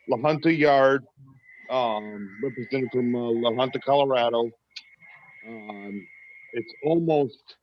La Junta Yard, represented from La Junta, Colorado. Um, it's almost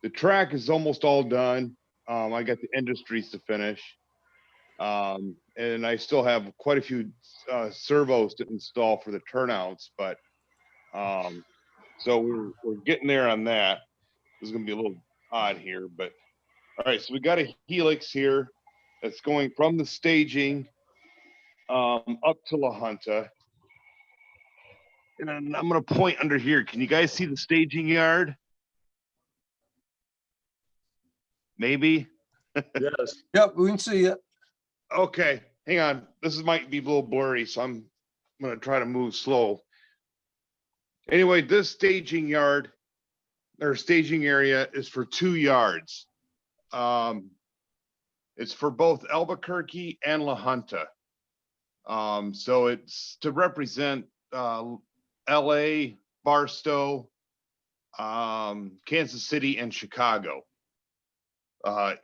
the track is almost all done. I got the industries to finish, and I still have quite a few servos to install for the turnouts. But so we're getting there on that. This is going to be a little odd here, but all right. So we got a helix here that's going from the staging up to La Junta. And I'm going to point under here. Can you guys see the staging yard? Maybe. Yes. Yep, we can see it. Okay, hang on. This might be a little blurry, so I'm going to try to move slow. Anyway, this staging yard or staging area is for 2 yards. It's for both Albuquerque and La Junta. So it's to represent LA, Barstow, Kansas City, and Chicago.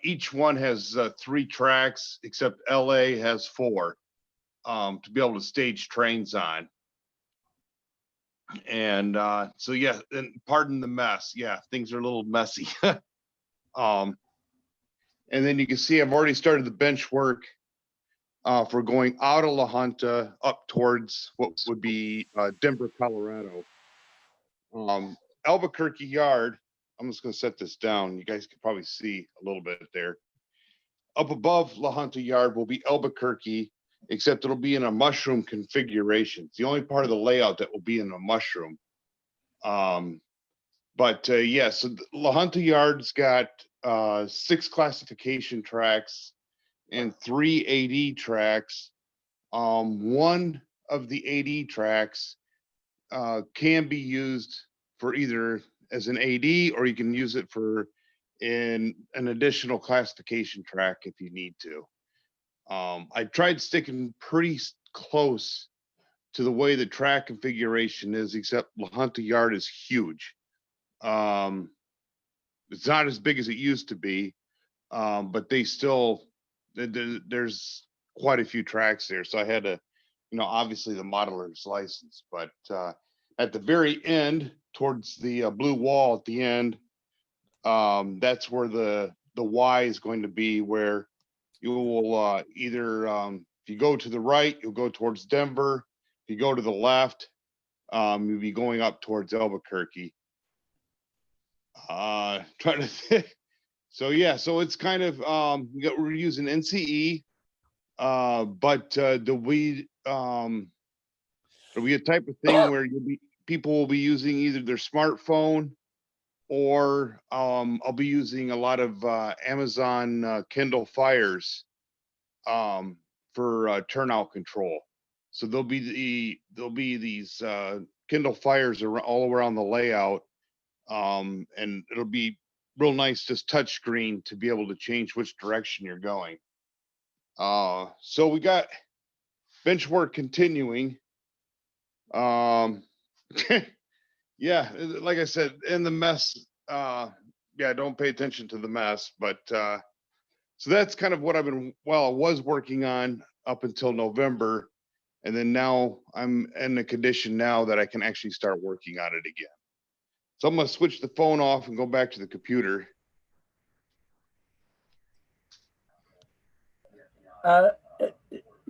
Each one has 3 tracks, except LA has 4 to be able to stage trains on. And so, yeah, and pardon the mess. Yeah, things are a little messy. And then you can see I've already started the bench work for going out of La Junta up towards what would be Denver, Colorado. Albuquerque Yard, I'm just going to set this down. You guys can probably see a little bit there. Up above La Junta Yard will be Albuquerque, except it'll be in a mushroom configuration. It's the only part of the layout that will be in a mushroom. Yeah, so La Junta Yard's got 6 classification tracks and 3 AD tracks. One of the AD tracks can be used for either as an AD, or you can use it for in an additional classification track if you need to. I tried sticking pretty close to the way the track configuration is, except La Junta Yard is huge. It's not as big as it used to be, but they still, there's quite a few tracks there. So I had to, obviously the modeler's license, but at the very end, towards the blue wall at the end, that's where the Y is going to be, where you will either, if you go to the right, you'll go towards Denver. If you go to the left, you'll be going up towards Albuquerque. Trying to think. So yeah, so it's kind of we're using NCE, but there'll be a type of thing where people will be using either their smartphone, or I'll be using a lot of Amazon Kindle Fires for turnout control. So there'll be these Kindle Fires all around the layout, and it'll be real nice, just touch screen to be able to change which direction you're going. So we got bench work continuing. Yeah, like I said, in the mess, yeah, don't pay attention to the mess. But so that's kind of what I was working on up until November. And then now I'm in a condition now that I can actually start working on it again. So I'm going to switch the phone off and go back to the computer.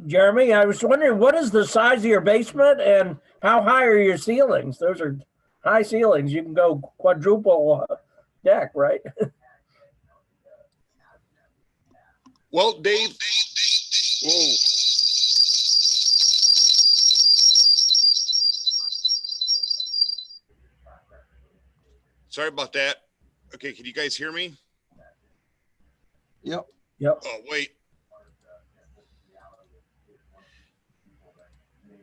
Jeremy, I was wondering, what is the size of your basement and how high are your ceilings? Those are high ceilings. You can go quadruple deck, right? Well, Dave, whoa. Sorry about that. Okay, can you guys hear me? Yep. Oh, wait.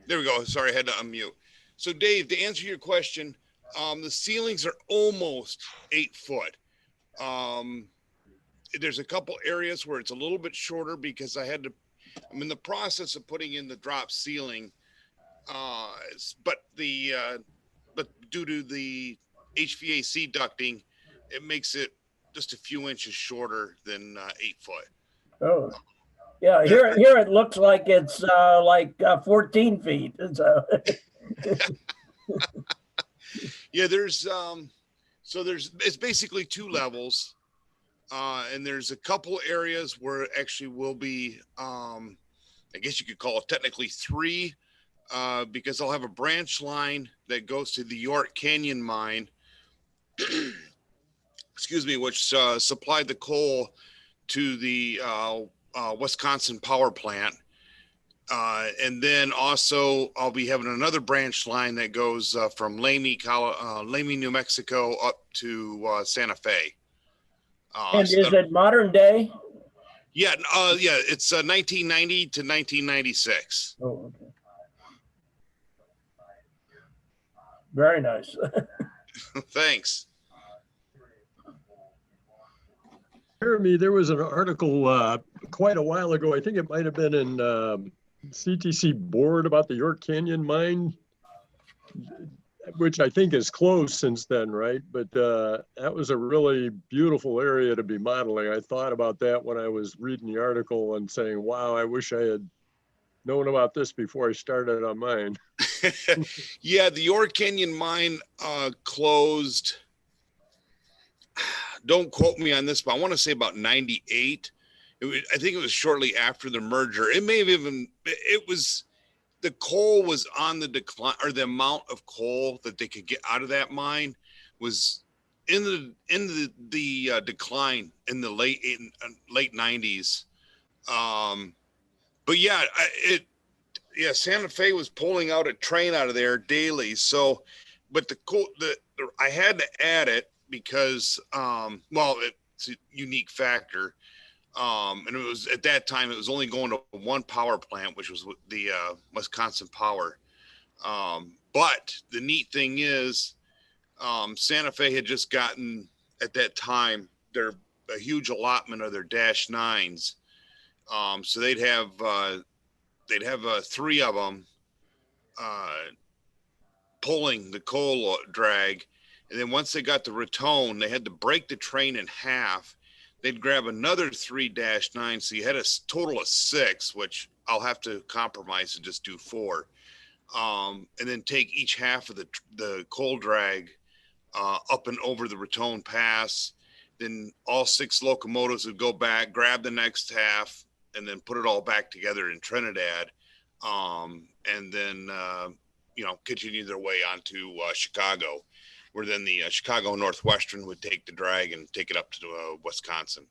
There we go. Sorry, I had to unmute. So, Dave, to answer your question, the ceilings are almost 8 foot. There's a couple areas where it's a little bit shorter because I'm in the process of putting in the drop ceiling. But due to the HVAC ducting, it makes it just a few inches shorter than 8 foot. Oh. Yeah, here it looks like it's like 14 feet. Yeah, it's basically two levels. And there's a couple areas where it actually will be, I guess you could call it technically three, because I'll have a branch line that goes to the York Canyon mine, excuse me, which supplied the coal to the Wisconsin power plant. And then also I'll be having another branch line that goes from Lamy, New Mexico up to Santa Fe. And is it modern day? Yeah, it's 1990 to 1996. Oh, okay. Very nice. Thanks. Jeremy, there was an article quite a while ago. I think it might have been in CTC Board about the York Canyon mine, which I think is closed since then, right? But that was a really beautiful area to be modeling. I thought about that when I was reading the article and saying, wow, I wish I had known about this before I started on mine. Yeah, the York Canyon mine closed. Don't quote me on this, but I want to say about 98. I think it was shortly after the merger. It may have even, the coal was on the decline, or the amount of coal that they could get out of that mine was in the decline in the late 90s. But yeah, Santa Fe was pulling out a train out of there daily. So, but I had to add it because, it's a unique factor. And it was at that time, it was only going to one power plant, which was the Wisconsin Power. But the neat thing is, Santa Fe had just gotten at that time a huge allotment of their Dash 9s. So they'd have three of them pulling the coal drag. And then once they got the Raton, they had to break the train in half. They'd grab another 3 Dash 9. So you had a total of 6, which I'll have to compromise and just do 4. And then take each half of the coal drag up and over the Raton Pass. Then all 6 locomotives would go back, grab the next half, and then put it all back together in Trinidad. And then, continue their way onto Chicago, where then the Chicago Northwestern would take the drag and take it up to Wisconsin.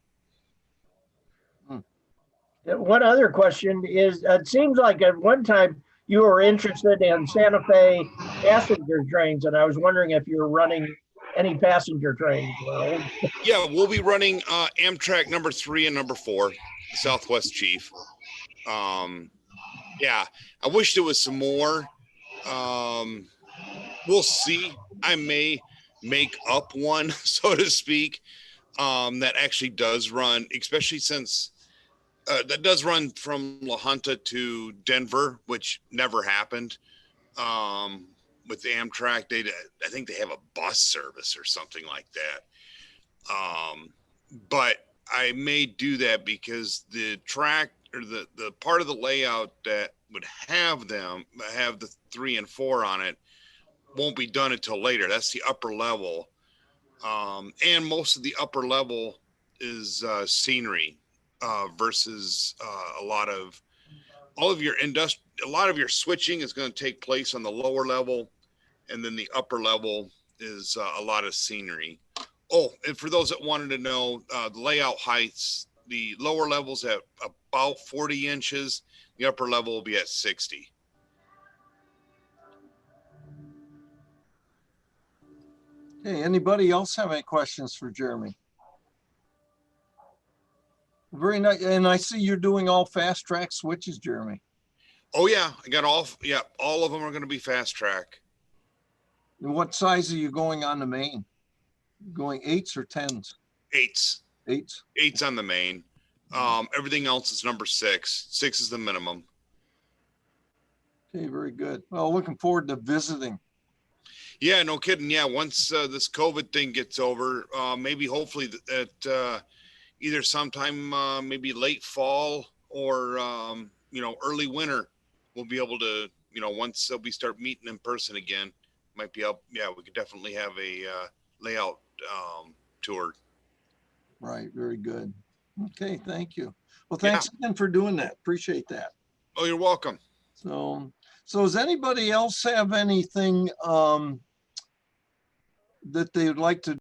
One other question is, it seems like at one time you were interested in Santa Fe passenger trains, and I was wondering if you were running any passenger trains. Yeah, we'll be running Amtrak number 3 and number 4, the Southwest Chief. Yeah, I wish there was some more. We'll see. I may make up one, so to speak, that actually does run, especially since that does run from La Junta to Denver, which never happened. With the Amtrak, I think they have a bus service or something like that. But I may do that because the track or the part of the layout that would have the 3 and 4 on it won't be done until later. That's the upper level. And most of the upper level is scenery versus a lot of your switching is going to take place on the lower level, and then the upper level is a lot of scenery. Oh, and for those that wanted to know, the layout heights, the lower level's at about 40 inches. The upper level will be at 60. Okay, anybody else have any questions for Jeremy? Very nice. And I see you're doing all fast track switches, Jeremy. Oh yeah, I got all of them are going to be fast track. And what size are you going on the main? Going 8s or 10s? 8s. 8s. 8s on the main. Everything else is number 6. 6 is the minimum. Okay, very good. Well, looking forward to visiting. Yeah, no kidding. Yeah, once this COVID thing gets over, maybe hopefully at either sometime maybe late fall or early winter, we'll be able to, once we start meeting in person again, might be up. Yeah, we could definitely have a layout tour. Right, very good. Okay, thank you. Well, thanks again for doing that. Appreciate that. Oh, you're welcome. So does anybody else have anything that they would like to